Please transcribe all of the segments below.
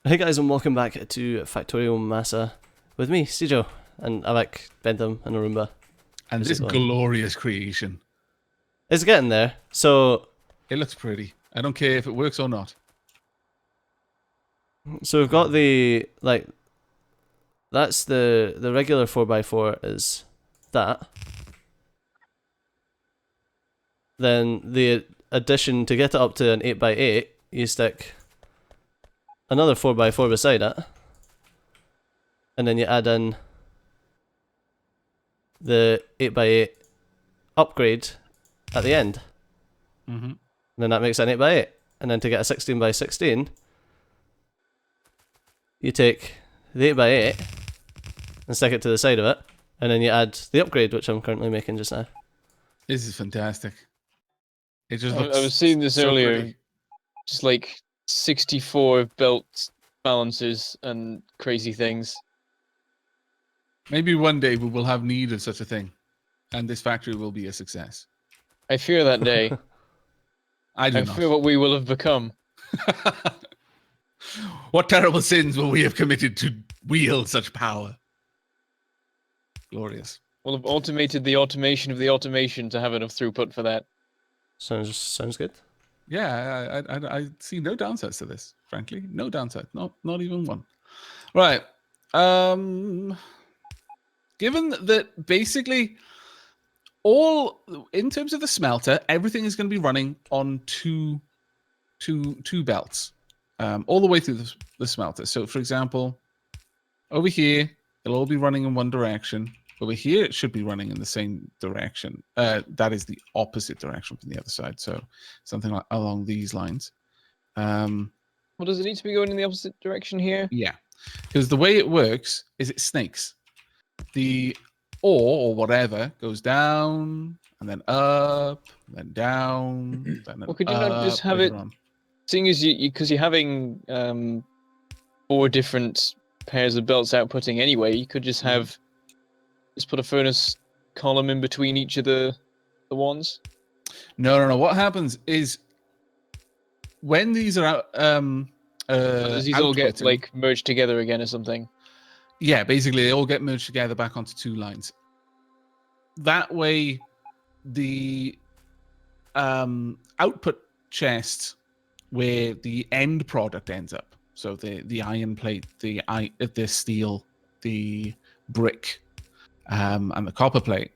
Hey guys, and welcome back to Factorio MASA with me, Sijo, and Aavak, Bentham, and Arumba. And this glorious creation. It's getting there. So it looks pretty. I don't care if it works or not. So we've got the that's the regular 4x4 is that. Then the addition to get it up to an 8x8, you stick another 4x4 beside it, and then you add in the 8x8 upgrade at the end. And then that makes an 8x8. And then to get a 16x16, you take the 8x8 and stick it to the side of it, and then you add the upgrade, which I'm currently making just now. This is fantastic. It just looks I was seeing this so earlier, pretty. just like 64 belt balances and crazy things. Maybe one day we will have need of such a thing, and this factory will be a success. I fear that day. I do not. fear what we will have become. What terrible sins will we have committed to wield such power? Glorious. We'll have automated the automation of the automation to have enough throughput for that. Sounds good. Yeah, I see no downsides to this, frankly. No downside. Not even one. Right. Given that basically all in terms of the smelter, everything is going to be running on two belts, all the way through the smelter. So, for example, over here it'll all be running in one direction. Over here it should be running in the same direction. That is the opposite direction from the other side. So something like along these lines. Well, does it need to be going in the opposite direction here? Yeah, because the way it works is it snakes. The ore or whatever goes down and then up, and then down. Well, could you not just have it? Seeing as because you're having 4 different pairs of belts outputting anyway, you could just have just put a furnace column in between each of the ones. No. What happens is when these are out, does these all get like merged together again or something? Yeah, basically they all get merged together back onto 2 lines. That way, the output chest where the end product ends up, so the iron plate, the steel, the brick, and the copper plate,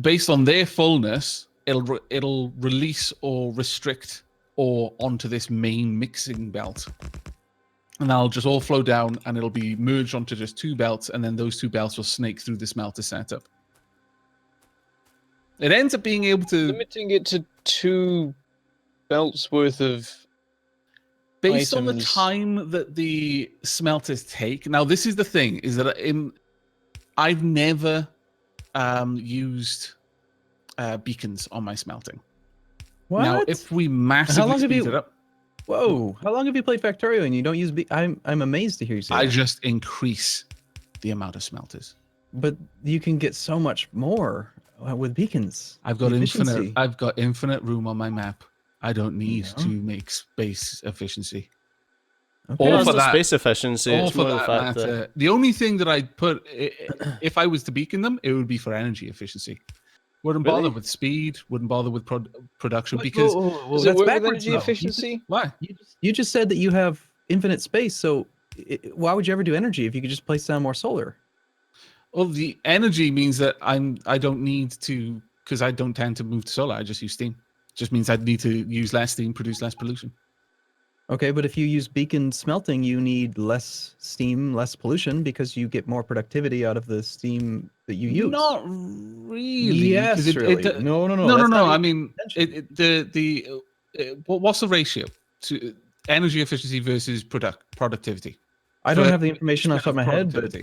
based on their fullness, it'll release or restrict ore onto this main mixing belt. And that'll just all flow down, and it'll be merged onto just 2 belts, and then those 2 belts will snake through the smelter setup. It ends up being able to... Limiting it to 2 belts worth of based items. On the time that the smelters take... Now, this is the thing, is that I've never used beacons on my smelting. What? Now, if we massively speed it up... Whoa! How long have you played Factorio and you don't use? I'm amazed to hear you say. I just increase the amount of smelters. But you can get so much more with beacons. I've got infinite. I've got infinite room on my map. I don't need to make space efficiency. Okay. All for that space efficiency. All for that matter. The only thing that I'd put, if I was to beacon them, it would be for energy efficiency. Wouldn't bother with speed. Wouldn't bother with production because that's backwards energy efficiency. Why? You just said that you have infinite space. So why would you ever do energy if you could just place down more solar? Well, the energy means that I don't need to, because I don't tend to move to solar. I just use steam. It just means I'd need to use less steam, produce less pollution. Okay, but if you use beacon smelting, you need less steam, less pollution, because you get more productivity out of the steam that you use. Not really. Yes, really. No. I mean, what's the ratio to energy efficiency versus productivity? I don't have the information off the top of my head, but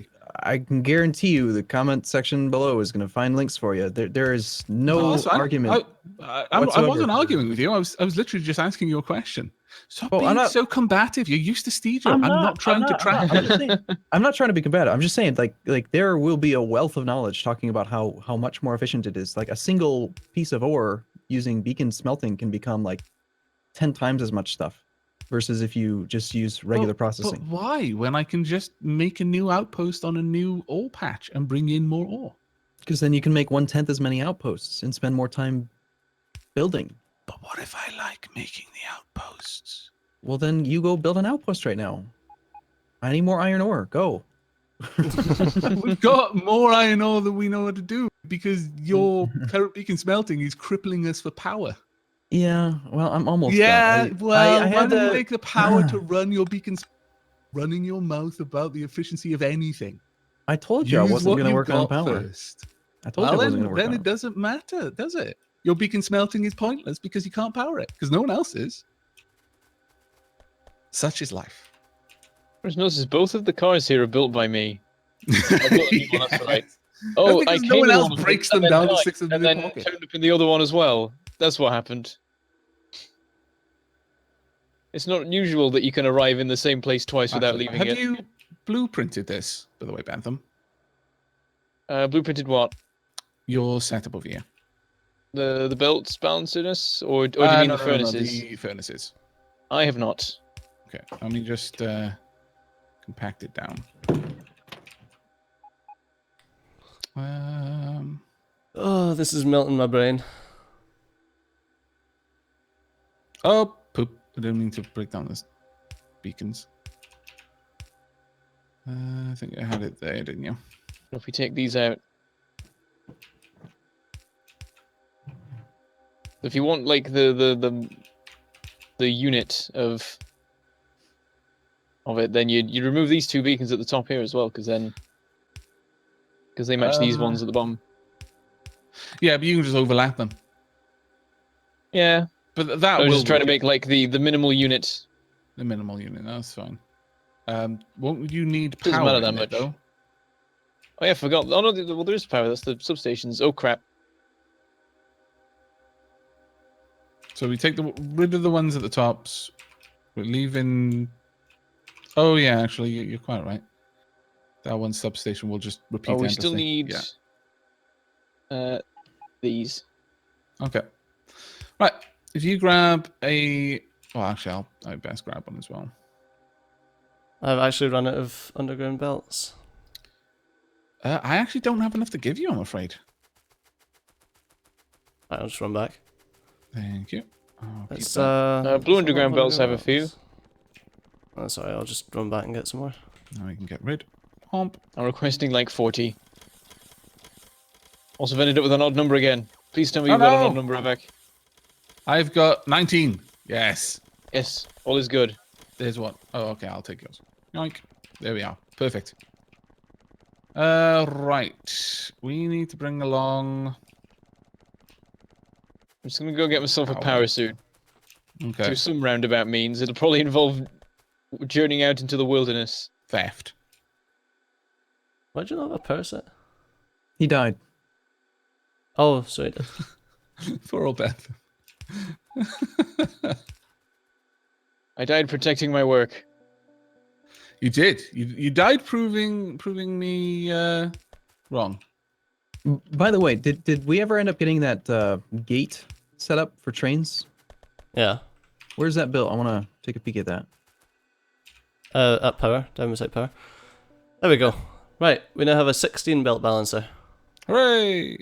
I can guarantee you the comment section below is going to find links for you. There is no argument. I wasn't arguing with you. I was literally just asking you a question. Stop being so combative. You're used to Steejo. I'm not trying to track. I'm not trying to be combative. I'm just saying, like there will be a wealth of knowledge talking about how much more efficient it is. Like a single piece of ore using beacon smelting can become like 10 times as much stuff. versus if you just use regular But processing. why? When I can just make a new outpost on a new ore patch and bring in more ore. Because then you can make 1/10 as many outposts and spend more time building. But what if I like making the outposts? Well, then you go build an outpost right now. I need more iron ore. Go. We've got more iron ore than we know what to do because your current beacon smelting is crippling us for power. Yeah, well, I'm almost Yeah, done. well, I why had don't you to make the power to run your beacons running your mouth about the efficiency of anything? I told you I Use wasn't what going to you've work on got power. first. I told you I Well, wasn't going to work then on it doesn't matter, does it? Your beacon smelting is pointless because you can't power it, because no one else is. Such is life. I just noticed both of the cars here are built by me. I built a new one, that's right. Yes. Oh, That's I because came no one in else one of breaks and them then down and died, sticks them in and their then pocket. turned up in the other one as well. That's what happened. It's not usual that you can arrive in the same place twice without Actually, leaving have it. you blueprinted this, by the way, Bantham? Blueprinted what? Your setup over here. The belts balancedness, or do you mean No, the no, no, furnaces? the furnaces. I have not. Okay, let me just compact it down. Oh, this is melting my brain. Oh, poop. I didn't mean to break down this beacons. I think I had it there, didn't you? If we take these out, if you want like the unit of it, then you remove these two beacons at the top here as well, because they match these ones at the bottom. Yeah, but you can just overlap them. Yeah, But that I was will just trying to work. make like the minimal unit. The minimal unit. That's fine. Won't you need Doesn't power matter that in it, much. though? Oh yeah, I forgot. Oh no, well there is power. That's the substations. Oh crap. So we take rid of the ones at the tops. We're leaving. Oh yeah, actually, you're quite right. That one substation will just repeat. Oh, we still endlessly. need Yeah. these. Okay. Right. If you grab a. Well, actually, I best grab one as well. I've actually run out of underground belts. I actually don't have enough to give you, I'm afraid. Right, I'll just run back. Thank you. I'll keep It's that. Blue it's a lot underground of belts have a few. belts. Oh, sorry, I'll just run back and get some more. Now we can get rid. Homp. I'm requesting like 40. Also, I've ended up with an odd number again. Please tell me you've got an odd number, Aavak. I've got 19. Yes. Yes, all is good. There's one. Oh, okay. I'll take yours. Yoink. There we are. Perfect. Right. We need to bring along. I'm just gonna go get myself a Power. power suit. Okay. Through some roundabout means. It'll probably involve journeying out into the wilderness. Theft. Why do you not have a power set? He died. Oh, sorry. For all Beth. I died protecting my work. You did. You died proving me wrong. By the way, did we ever end up getting that gate set up for trains? Yeah. Where's that built? I want to take a peek at that. At power, down beside power. There we go. Right, we now have a 16 belt balancer. Hooray!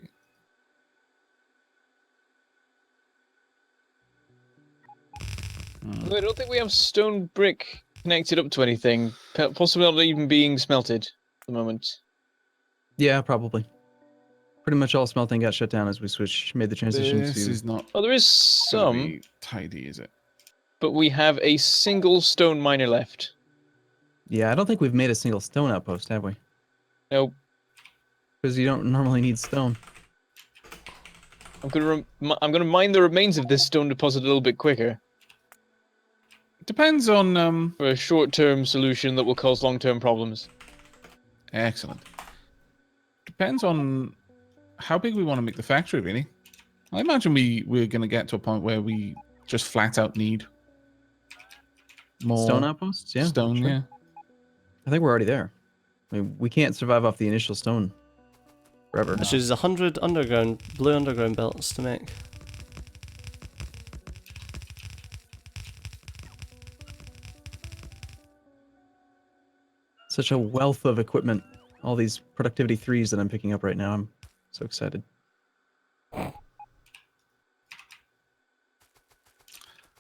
I don't think we have stone brick connected up to anything. Possibly not even being smelted at the moment. Yeah, probably. Pretty much all smelting got shut down as we made the transition This to. is not Oh, there is gonna some, be tidy, is it? but we have a single stone miner left. Yeah, I don't think we've made a single stone outpost, have we? Nope. Because you don't normally need stone. I'm gonna mine the remains of this stone deposit a little bit quicker Depends on for a short-term solution that will cause long-term problems. Excellent. Depends on how big we want to make the factory, really. I imagine we're going to get to a point where we just flat out need more Stone outposts? Yeah. stone. sure. Yeah. I think we're already there. I mean, we can't survive off the initial stone forever. Which is 100 underground, blue underground belts to make. such a wealth of equipment. All these productivity 3s that I'm picking up right now. I'm so excited.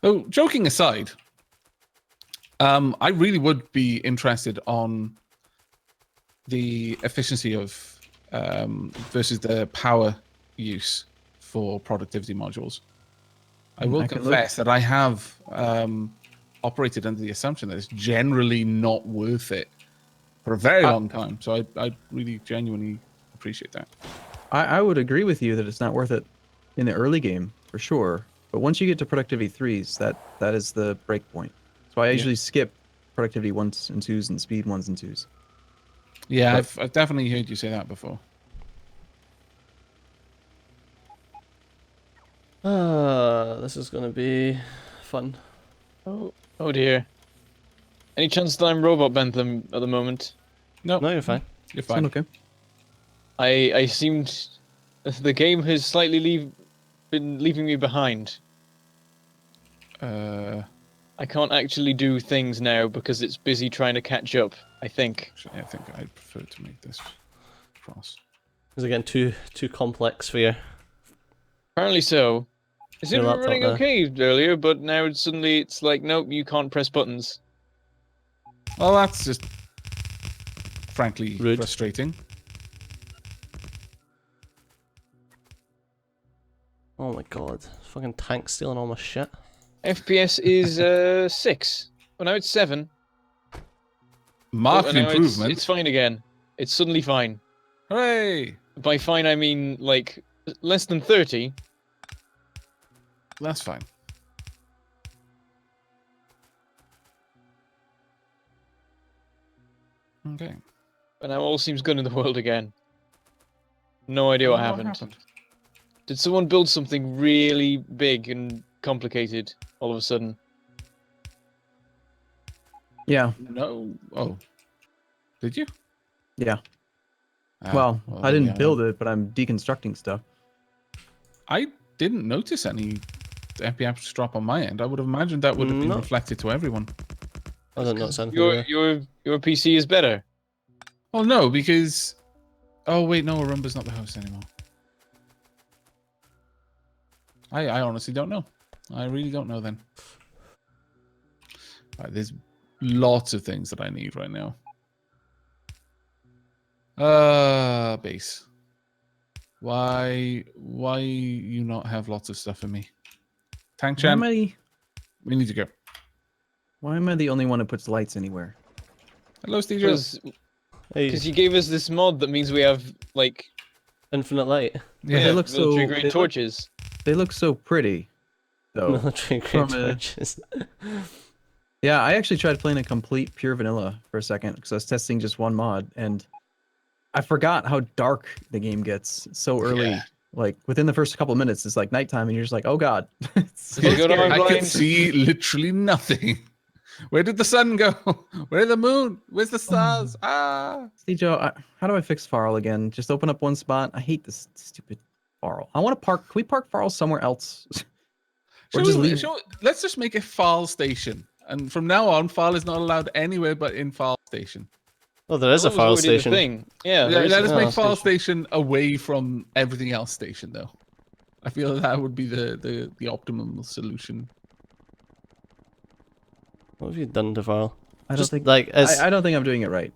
So, joking aside, I really would be interested on the efficiency of versus the power use for productivity modules. I will confess that I have operated under the assumption that it's generally not worth it for a very long time. So I really genuinely appreciate that. I would agree with you that it's not worth it in the early game for sure. But once you get to productivity 3s, that is the break point. So I usually skip productivity 1s and 2s and speed 1s and 2s. Yeah, I've definitely heard you say that before. This is gonna be fun. Oh dear. Any chance that I'm Robot Bentham at the moment? No, No, you're fine. You're fine. Okay. I seemed... The game has slightly been leaving me behind. I can't actually do things now because it's busy trying to catch up, I think. Actually, I think I'd prefer to make this cross. Is it getting too complex for you? Apparently so. It seemed Your to be running laptop okay earlier, but now suddenly it's like, nope, you can't press buttons. Well, that's just frankly Rude. frustrating. Oh my god. Fucking tank stealing all my shit. FPS is 6. Well, now it's 7. Marked now improvement. It's fine again. It's suddenly fine. Hooray! By fine, I mean like less than 30. That's fine. Okay. But now all seems good in the world again. No idea what happened. Did someone build something really big and complicated all of a sudden? Yeah. No. Oh. Did you? Yeah. Ah, Well, I then, didn't yeah, build it, but I'm deconstructing stuff. I didn't notice any FPS drop on my end. I would have imagined that would have been No. reflected to everyone. I don't know something there. Your PC is better. Well, no, because... Oh, wait, no, Arumba's not the host anymore. I honestly don't know. I really don't know then. Right, there's lots of things that I need right now. Base. Why you not have lots of stuff for me? Tank champ, we need to go. Why am I the only one who puts lights anywhere? Hello, Steve. Because you gave us this mod that means we have like Infinite light. Yeah, they look so military-grade torches. They look so pretty, though. Military grade torches. Yeah, I actually tried playing a complete pure vanilla for a second because I was testing just one mod, and I forgot how dark the game gets so early. Yeah. Like within the first couple of minutes, it's like nighttime, and you're just like, "Oh God!" It's so You go to scary. our I can blind. see literally nothing. Where did the sun go? Where's the moon? Where's the stars? Ah! See, Joe, how do I fix FARL again? Just open up one spot. I hate this stupid FARL. I want to park. Can we park FARL somewhere else? Or just leave. Let's just make a FARL station. And from now on, FARL is not allowed anywhere but in FARL station. Oh, there is a That was FARL already the station. thing. Yeah, there is Let a us FARL make FARL station. station away from everything else station, though. I feel that would be the optimum solution. What have you done to FARL? I don't Just think. like as I don't think I'm doing it right.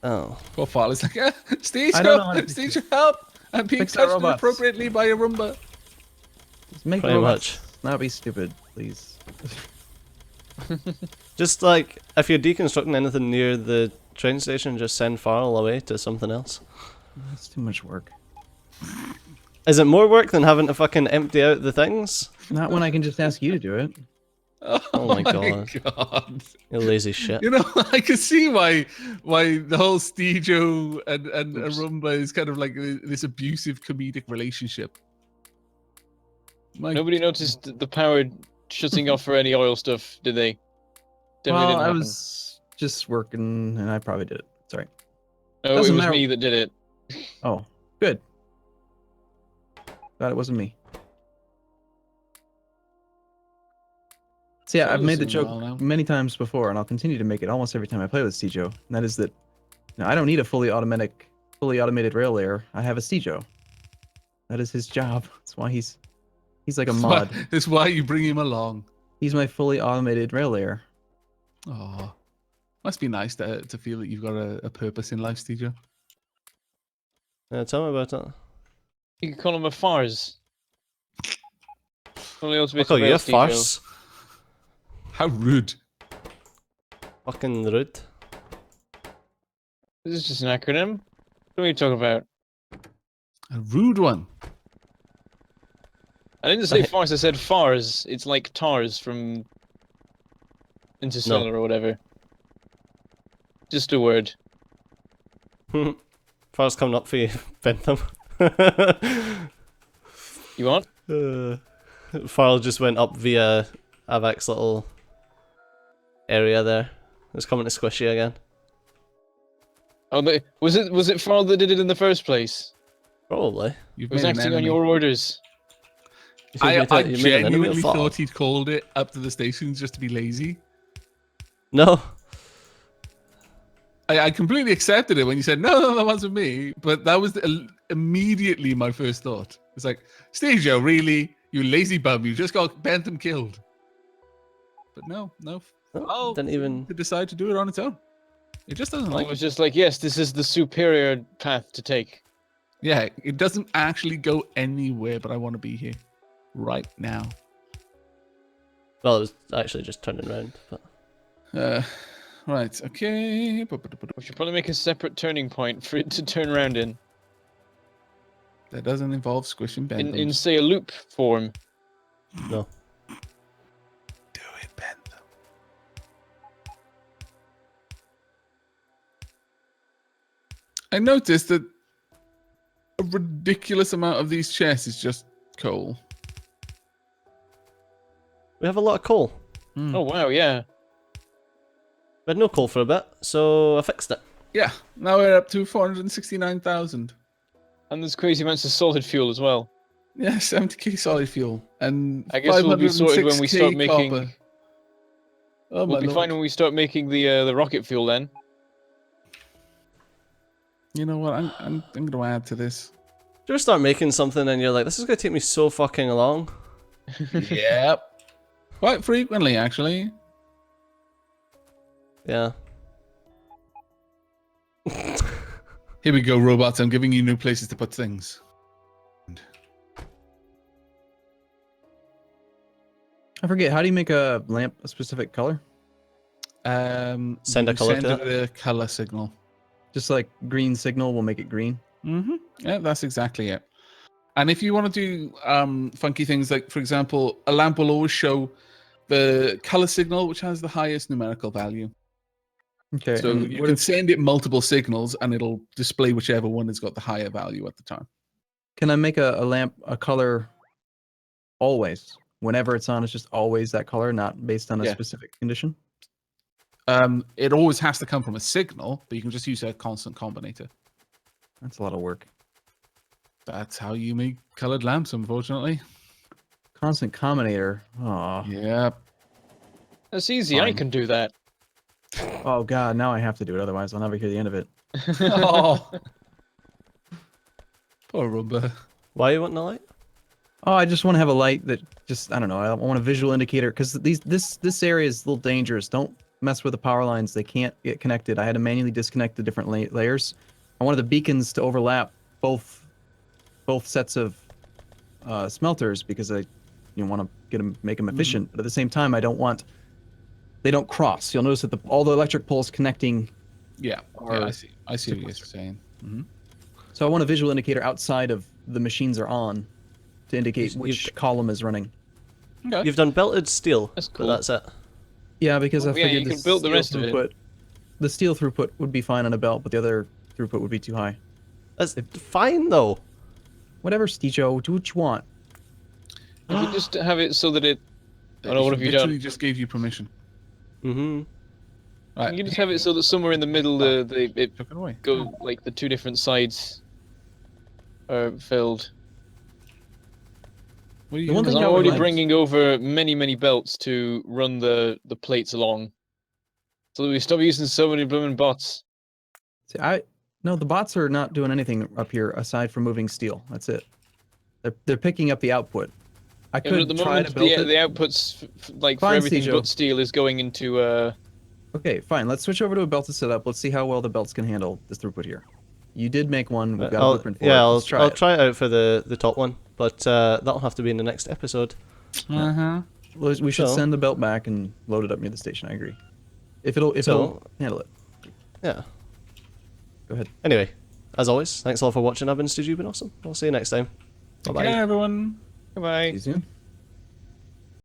oh. Well, FARL is like, Steve, I don't know how to Steve, help! I'm being Fix the touched robots. inappropriately by a Roomba. Just make the Pretty robots not be stupid, please. Just like if you're deconstructing anything near the train station, just send FARL away to something else. That's too much work. Is it more work than having to fucking empty out the things? Not when I can just ask you to do it. Oh my god. You lazy shit. You know, I can see why the whole Stejo and Arumba is kind of like this abusive comedic relationship. Nobody noticed the power shutting off for any oil stuff, did they? Definitely Well, didn't I happen. was just working, and I probably did it. Sorry. No, it doesn't was matter. me that did it. Oh, good. Glad it wasn't me. So yeah, I've made the Solar's joke doing well now. many times before, and I'll continue to make it almost every time I play with Stejo. And that is that, I don't need a fully automated rail layer. I have a Stejo. That is his job. That's why he's like a mod. That's why you bring him along. He's my fully automated rail layer. Oh, must be nice to feel that you've got a purpose in life, Steve. Yeah, tell me about it. You could call him a farce. Only else I'll call you a farce. How rude. Fucking rude. This is just an acronym. What are you talking about? A rude one. I didn't say farce, I said fars. It's like tars from Interstellar or whatever. Just a word. Far's coming up for you, Bentham. You want? Farl just went up via Aavak's little area there. It's coming to squish you again. Oh, was it Farl that did it in the first place? Probably. You've It was made an acting on enemy. your orders. I You made an enemy of genuinely Farl. thought he'd called it up to the station just to be lazy. No. I completely accepted it when you said, no, that wasn't me. But that was immediately my first thought. It's like, Stagio, really? You lazy bum, you just got Bentham killed. But no. Oh, didn't even... To decide to do it on its own. It just doesn't I like was it. just like, yes, this is the superior path to take. Yeah, it doesn't actually go anywhere, but I want to be here right now. Well, it was actually just turning around. But... Right, okay. We should probably make a separate turning point for it to turn around in. That doesn't involve squishing Bentham. In say, a loop form. No. Do it, Bentham. I noticed that a ridiculous amount of these chests is just coal. We have a lot of coal. Oh, wow, yeah. We had no coal for a bit, so I fixed it. Yeah, now we're up to 469,000. And there's crazy amounts of solid fuel as well. Yeah, 70k solid fuel. And I guess we'll be sorted when we start 506k making... copper. Oh, We'll my be lord. fine when we start making the rocket fuel then. You know what? I'm going to add to this. Do you ever start making something and you're like, this is going to take me so fucking long? Yep. Quite frequently, actually. Yeah. Here we go, robots. I'm giving you new places to put things. I forget, how do you make a lamp a specific color? Send a you color send to it a color signal. Just like green signal will make it green. Mm-hmm. Yeah, that's exactly it. And if you want to do funky things, like, for example, a lamp will always show the color signal, which has the highest numerical value. Okay. So and you what can if- send it multiple signals, and it'll display whichever one has got the higher value at the time. Can I make a lamp a color always? Whenever it's on, it's just always that color, not based on a Yeah. specific condition? It always has to come from a signal, but you can just use a constant combinator. That's a lot of work. That's how you make colored lamps, unfortunately. Constant combinator. Oh. Yeah. That's easy, I Fine. can do that. Oh god, now I have to do it, otherwise I'll never hear the end of it. Oh. Poor Arumba. Why you wanting a light? Oh, I just want to have a light that just, I don't know, I want a visual indicator, because this area is a little dangerous. Don't mess with the power lines, they can't get connected. I had to manually disconnect the different layers. I wanted the beacons to overlap both sets of smelters, because I want to make them efficient, but at the same time I don't want, they don't cross. You'll notice that all the electric poles connecting. Yeah. Or- Yeah, I see what you're saying. Mm-hmm. So I want a visual indicator outside of the machines are on to indicate You've- which column is running. Okay. You've done belted steel, That's but cool. that's it. Yeah, because I Yeah, figured you the can build the steel rest of it. the steel throughput would be fine on a belt, but the other throughput would be too high. That's fine though. Whatever, Steejo, do what you want. You could just have it so that it... Oh no, what have you literally done? just gave you permission. Mm-hmm. Right. You can just have it so that somewhere in the middle it Took it away. go like the two different sides are filled. What are you The one gonna Because thing I'm I would already like- bringing over many belts to run the plates along, so that we stop using so many blooming bots. See, no, the bots are not doing anything up here aside from moving steel. That's it. They're picking up the output. I Yeah, but could at the try moment, to build the it. outputs like for Fine, everything Stejo. but steel is going into Okay, fine. Let's switch over to a belted setup. Let's see how well the belts can handle this throughput here. You did make one. We've got a blueprint for it. I'll Let's try I'll it. try it out for the top one, but that'll have to be in the next episode. Uh-huh. We should So- send the belt back and load it up near the station. I agree. If it'll So- handle it. Yeah. Go ahead. Anyway, as always, thanks a lot for watching. I've been Stu. You've been awesome. I'll see you next time. Bye bye. Okay, everyone. goodbye. See you soon.